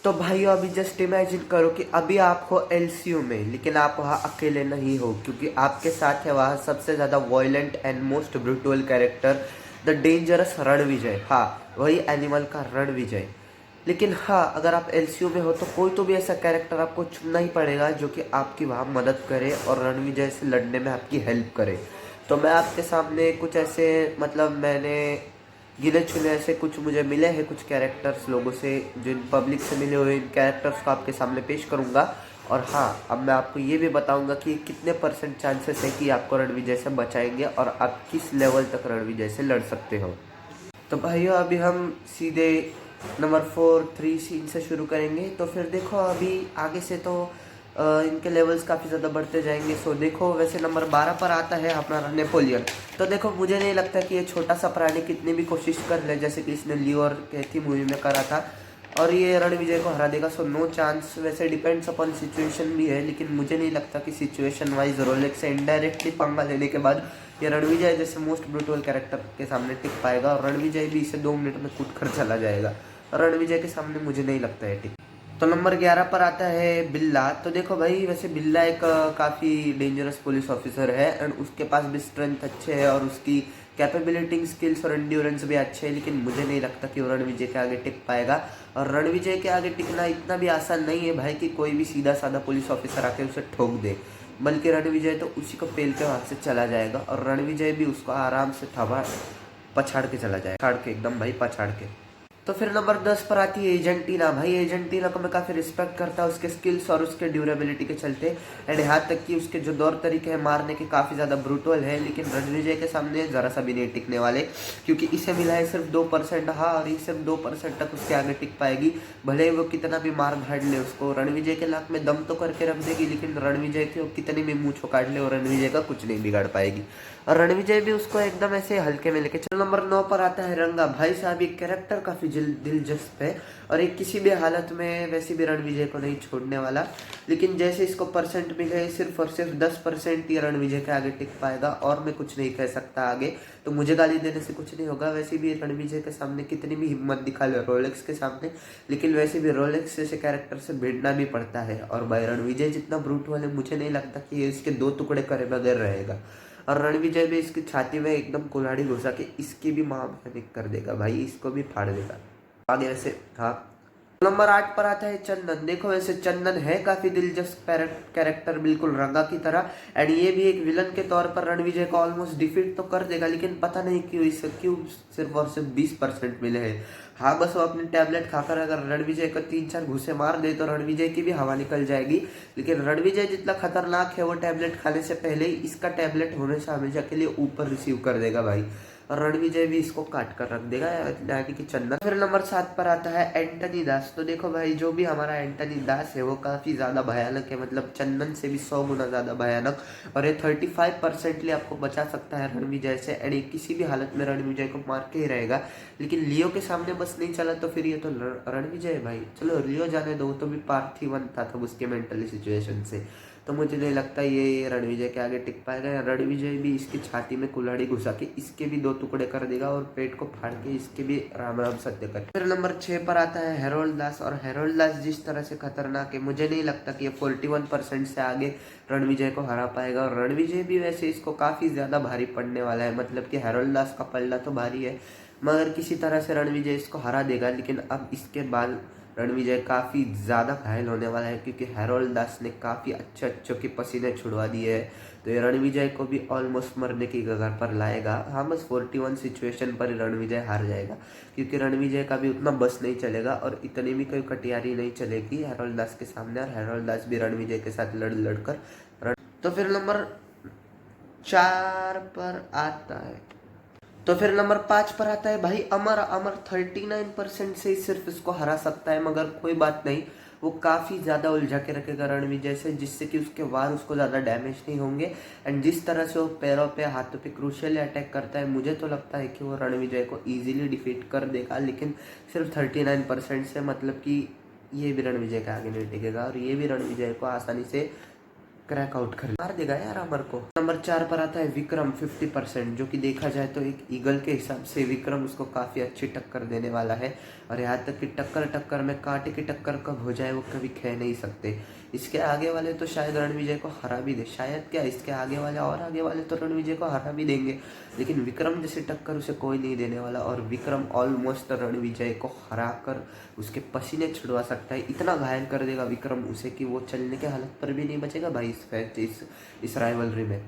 तो भाइयों अभी जस्ट इमेजिन करो कि अभी आप हो एलसीयू में, लेकिन आप वहाँ अकेले नहीं हो, क्योंकि आपके साथ है वहाँ सबसे ज़्यादा violent and most brutal character the dangerous Ranvijay. हाँ, वही एनिमल का रणविजय। लेकिन हाँ, अगर आप एलसीयू में हो तो कोई तो भी ऐसा कैरेक्टर आपको चुनना ही पड़ेगा जो कि आपकी वहाँ मदद करे और रणविजय से लड़ने में आपकी हेल्प करे। तो मैं आपके सामने कुछ ऐसे, मतलब मैंने गिने चुने ऐसे कुछ मुझे मिले हैं कुछ कैरेक्टर्स लोगों से, जिन पब्लिक से मिले हुए इन कैरेक्टर्स को आपके सामने पेश करूंगा। और हाँ, अब मैं आपको ये भी बताऊंगा कि कितने परसेंट चांसेस है कि आपको रणविजय से बचाएंगे और आप किस लेवल तक रणविजय से लड़ सकते हो। तो भाइयों अभी हम सीधे नंबर 4 3 सीन से शुरू करेंगे। तो फिर देखो अभी आगे से तो इनके लेवल्स काफ़ी ज़्यादा बढ़ते जाएंगे। सो देखो, वैसे नंबर 12 पर आता है अपना नेपोलियन। तो देखो, मुझे नहीं लगता कि ये छोटा सा प्राणी कितनी भी कोशिश कर ले, जैसे कि इसने लियो और कैथी मूवी में करा था, और ये रणविजय को हरा देगा। So no chance. वैसे डिपेंड्स अपॉन सिचुएशन भी है, लेकिन मुझे नहीं लगता कि सिचुएशन वाइज रोलेक्स से इनडायरेक्टली पंगा लेने के बाद ये रणविजय जैसे मोस्ट ब्रूटल कैरेक्टर के सामने टिक पाएगा, और रणविजय भी इसे 2 मिनट में कूद कर चला जाएगा। रणविजय के सामने मुझे नहीं लगता है टिक। तो नंबर 11 पर आता है बिल्ला। तो देखो भाई, वैसे बिल्ला एक काफ़ी डेंजरस पुलिस ऑफिसर है एंड उसके पास भी स्ट्रेंथ अच्छे है और उसकी कैपेबिलिटी, स्किल्स और एंड्योरेंस भी अच्छे है, लेकिन मुझे नहीं लगता कि वो रणविजय के आगे टिक पाएगा। और रणविजय के आगे टिकना इतना भी आसान नहीं है भाई कि कोई भी सीधा साधा पुलिस ऑफिसर आके उसे ठोक दे, बल्कि रणविजय तो उसी को पेल के वहां से चला जाएगा और रणविजय भी उसको आराम से थवा पछाड़ के चला जाएगा, पछाड़ के एकदम भाई, पछाड़ के। तो फिर नंबर 10 पर आती है एजेंटीना। भाई एजेंटीना को मैं काफ़ी रिस्पेक्ट करता हूँ उसके स्किल्स और उसके ड्यूरेबिलिटी के चलते, एंड यहाँ तक कि उसके जो दौर तरीके हैं मारने के काफ़ी ज़्यादा ब्रूटल है, लेकिन रणविजय के सामने ज़रा सा भी नहीं टिकने वाले, क्योंकि इसे मिला है सिर्फ 2%। हाँ, और ये सिर्फ 2% तक उसके आगे टिक पाएगी, भले ही वो कितना भी मार धाड़ ले उसको। रणविजय के लाख में दम तो करके रख देगी, लेकिन रणविजय के कितनी भी मूँछों काट ले और रणविजय का कुछ नहीं बिगाड़ पाएगी, और रणविजय भी उसको एकदम ऐसे हल्के में लेके चलो। नंबर 9 पर आता है रंगा। भाई साहब, ये कैरेक्टर काफी दिलचस्प है और ये किसी भी हालत में वैसे भी रणविजय को नहीं छोड़ने वाला, लेकिन जैसे इसको परसेंट मिले सिर्फ और सिर्फ 10% ये रणविजय के आगे टिक पाएगा, और मैं कुछ नहीं कह सकता आगे। तो मुझे गाली देने से कुछ नहीं होगा। वैसे भी रणविजय के सामने कितनी भी हिम्मत दिखा ले रोलेक्स के सामने, लेकिन वैसे भी रोलेक्स जैसे कैरेक्टर से भिड़ना भी पड़ता है, और भाई रणविजय जितना ब्रूट वाले मुझे नहीं लगता कि ये इसके 2 टुकड़े करे बगैर रहेगा, और रणविजय भी इसकी छाती में एकदम कुल्हाड़ी घुसा के इसकी भी मां मैकेनिक कर देगा भाई, इसको भी फाड़ देगा आगे वैसे। हाँ, नंबर 8 पर आता है चंदन। देखो, वैसे चंदन है काफी दिलचस्प कैरेक्टर, बिल्कुल रंगा की तरह, एंड ये भी एक विलन के तौर पर रणविजय को ऑलमोस्ट डिफीट तो कर देगा, लेकिन पता नहीं क्यों इसे सिर्फ और सिर्फ 20% मिले हैं। हाँ, बस वो अपनी टैबलेट खाकर अगर रणविजय को 3 4 घूसे मार दे तो रणविजय की भी हवा निकल जाएगी, लेकिन रणविजय जितना खतरनाक है वो टैबलेट खाने से पहले ही इसका टैबलेट होने से हमेशा के लिए ऊपर रिसीव कर देगा भाई, और रणविजय भी इसको काट कर रख देगा, यानी कि चंदन। फिर नंबर 7 पर आता है एंटनी दास। तो देखो भाई, जो भी हमारा एंटनी दास है वो काफी ज्यादा भयानक है, मतलब चंदन से भी 100 गुना ज्यादा भयानक, और ये 35% आपको बचा सकता है रणविजय से, एंड ये किसी भी हालत में रणविजय को मार के ही रहेगा। लेकिन लियो के सामने बस नहीं चला तो फिर ये तो रणविजय है भाई। चलो लियो जाने दो, तो भी पार्थिवन था तब उसके मेंटली सिचुएशन से, तो मुझे नहीं लगता ये रणविजय के आगे टिक पाएगा। रणविजय भी इसकी छाती में कुल्हाड़ी घुसा के इसके भी 2 टुकड़े कर देगा और पेट को फाड़ के इसके भी राम राम सत्य कर। फिर नंबर 6 पर आता है हेरोल्ड दास, और हेरोल्ड दास जिस तरह से खतरनाक है, मुझे नहीं लगता कि ये 41% से आगे रणविजय को हरा पाएगा, और रणविजय भी वैसे इसको काफी ज्यादा भारी पड़ने वाला है, मतलब कि हेरोल्ड दास का पल्ला तो भारी है, मगर किसी तरह से रणविजय इसको हरा देगा। लेकिन अब इसके बाद रणविजय काफ़ी ज़्यादा घायल होने वाला है, क्योंकि हेरोल्ड दास ने काफ़ी अच्छे अच्छों के पसीने छुड़वा दिए है, तो ये रणविजय को भी ऑलमोस्ट मरने की कगार पर लाएगा। हाँ, बस 41 सिचुएशन पर ही रणविजय हार जाएगा, क्योंकि रणविजय का भी उतना बस नहीं चलेगा और इतनी भी कोई कटियारी नहीं चलेगी हेरोल्ड दास के सामने, और हेरोल्ड दास भी रणविजय के साथ लड़कर। तो फिर नंबर 4 पर आता है, तो फिर नंबर 5 पर आता है भाई अमर। अमर 39% से ही सिर्फ इसको हरा सकता है, मगर कोई बात नहीं, वो काफ़ी ज़्यादा उलझा के रखेगा रणविजय से, जिससे कि उसके वार उसको ज़्यादा डैमेज नहीं होंगे, एंड जिस तरह से वो पैरों पे हाथों पे क्रूशियली अटैक करता है, मुझे तो लगता है कि वो रणविजय को ईजिली डिफीट कर देगा, लेकिन सिर्फ 39% से, मतलब कि ये भी रणविजय के आगे नहीं टिकेगा और ये भी रणविजय को आसानी से क्रैक आउट कर मार देगा यार अमर को। नंबर 4 पर आता है विक्रम 50%, जो कि देखा जाए तो एक ईगल के हिसाब से विक्रम उसको काफ़ी अच्छी टक्कर देने वाला है। और यहाँ तक कि टक्कर में कांटे की टक्कर कब हो जाए वो कभी कह नहीं सकते। इसके आगे वाले तो शायद रणविजय को हरा भी दे, शायद क्या इसके आगे वाले और आगे वाले तो रणविजय को हरा भी देंगे, लेकिन विक्रम जैसे टक्कर उसे कोई नहीं देने वाला। और विक्रम ऑलमोस्ट रणविजय को हरा कर उसके पसीने छुड़वा सकता है। इतना घायल कर देगा विक्रम उसे कि वो चलने के हालत पर भी नहीं बचेगा भाई इस राइवलरी में।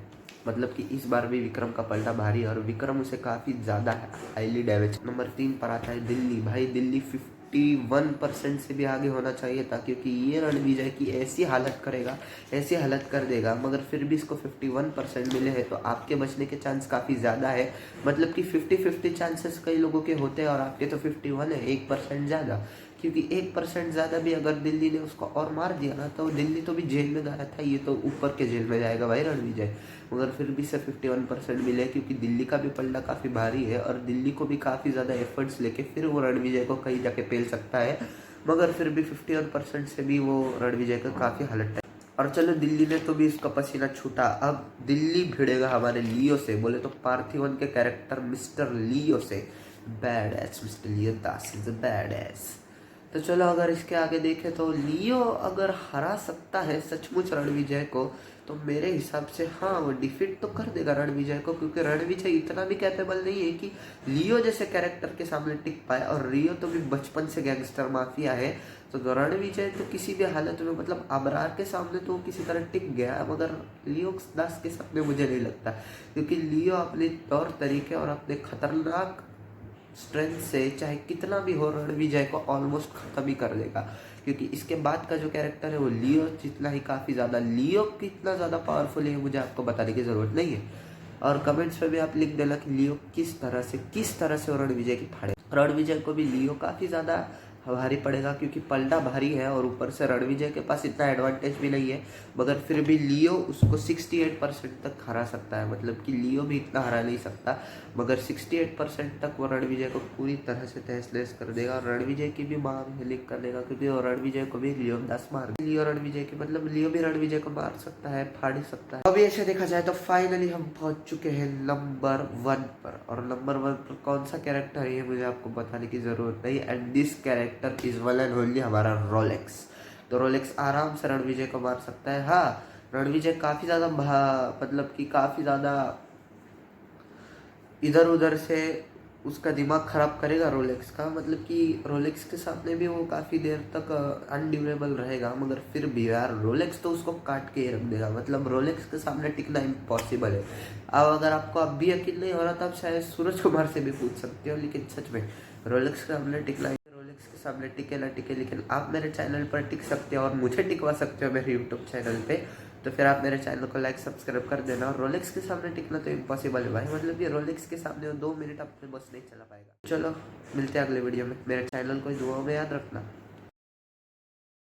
मतलब कि इस बार भी विक्रम का पलटा भारी है और विक्रम उसे काफ़ी ज़्यादा हाईली डैमेज। नंबर 3 पर आता है दिल्ली। भाई दिल्ली 51% से भी आगे होना चाहिए था, क्योंकि ये रणविजय की ऐसी हालत करेगा, ऐसी हालत कर देगा, मगर फिर भी इसको 51% मिले हैं तो आपके बचने के चांस काफ़ी ज़्यादा है। मतलब कि 50-50 चांसेस कई लोगों के होते हैं और आपके तो 51 है, 1% ज़्यादा। क्योंकि 1% ज़्यादा भी अगर दिल्ली ने उसको और मार दिया ना तो दिल्ली तो भी जेल में गया था, ये तो ऊपर के जेल में जाएगा भाई रणविजय। मगर फिर भी से 51% मिले, क्योंकि दिल्ली का भी पलड़ा काफ़ी भारी है और दिल्ली को भी काफ़ी ज़्यादा एफर्ट्स लेके फिर वो रणविजय को कहीं जाके पेल सकता है। मगर फिर भी 51% से भी वो रणविजय का काफ़ी हालत है। और चलो दिल्ली ने तो भी उसका पसीना छूटा, अब दिल्ली भिड़ेगा हमारे लियो से। बोले तो पार्थिवन के कैरेक्टर मिस्टर लियो से। Bad S mister Leo Das is bad S. तो चलो अगर इसके आगे देखें तो लियो अगर हरा सकता है सचमुच रणविजय को, तो मेरे हिसाब से हाँ वो डिफीट तो कर देगा रणविजय को, क्योंकि रणविजय इतना भी कैपेबल नहीं है कि लियो जैसे कैरेक्टर के सामने टिक पाए। और लियो तो भी बचपन से गैंगस्टर माफिया है, तो रणविजय तो किसी भी हालत में, मतलब अबरार के सामने तो किसी तरह टिक गया, मगर लियो दास के सामने मुझे नहीं लगता, क्योंकि लियो अपने तौर तरीके और अपने खतरनाक स्ट्रेंथ से चाहे कितना भी हो रणविजय को ऑलमोस्ट खत्म ही कर देगा। क्योंकि इसके बाद का जो कैरेक्टर है वो लियो जितना ही काफ़ी ज़्यादा, लियो कितना ज़्यादा पावरफुल है मुझे आपको बताने की ज़रूरत नहीं है। और कमेंट्स में भी आप लिख देना कि लियो किस तरह से रणविजय की फाड़े। रणविजय को भी लियो काफ़ी ज़्यादा भारी पड़ेगा, क्योंकि पलटा भारी है और ऊपर से रणविजय के पास इतना एडवांटेज भी नहीं है। मगर फिर भी लियो उसको 68% तक हरा सकता है, मतलब कि लियो भी इतना हरा नहीं सकता, मगर 68% तक वो रणविजय को पूरी तरह से तहस नहस कर देगा। और रणविजय की भी मार हिलिक कर देगा, क्योंकि वो रणविजय को भी लियो दास मार लियो रणविजय की, मतलब लियो भी रणविजय को मार सकता है, फाड़ सकता है। अभी ऐसे देखा जाए तो फाइनली हम पहुंच चुके हैं नंबर 1 पर। और नंबर 1 पर कौन सा कैरेक्टर है ये मुझे आपको बताने की जरूरत नहीं। And this character is one and only हमारा रोलेक्स। तो रोलेक्स आराम से रणविजय को मार सकता है। हाँ रणविजय काफी ज्यादा मतलब कि काफी ज्यादा इधर उधर से उसका दिमाग खराब करेगा रोलेक्स का, मतलब कि रोलेक्स के सामने भी वो काफ़ी देर तक अनड्यूरेबल रहेगा, मगर फिर भी यार रोलेक्स तो उसको काट के ही रख देगा। मतलब रोलेक्स के सामने टिकना इम्पॉसिबल है। अब अगर आपको अब भी यकीन नहीं हो रहा तो आप शायद सूरज कुमार से भी पूछ सकते हो, लेकिन सच में रोलेक्स के सामने टिकना, रोलेक्स के सामने टिके ना टिके, लेकिन आप मेरे चैनल पर टिक सकते हो और मुझे टिकवा सकते हो मेरे यूट्यूब चैनल पे। तो फिर आप मेरे चैनल को लाइक सब्सक्राइब कर देना। और रोलेक्स के सामने टिकना तो इम्पॉसिबल है भाई, मतलब कि रोलेक्स के सामने 2 मिनट अपने बस नहीं चला पाएगा। चलो मिलते हैं अगले वीडियो में, मेरे चैनल को दुआ में याद रखना।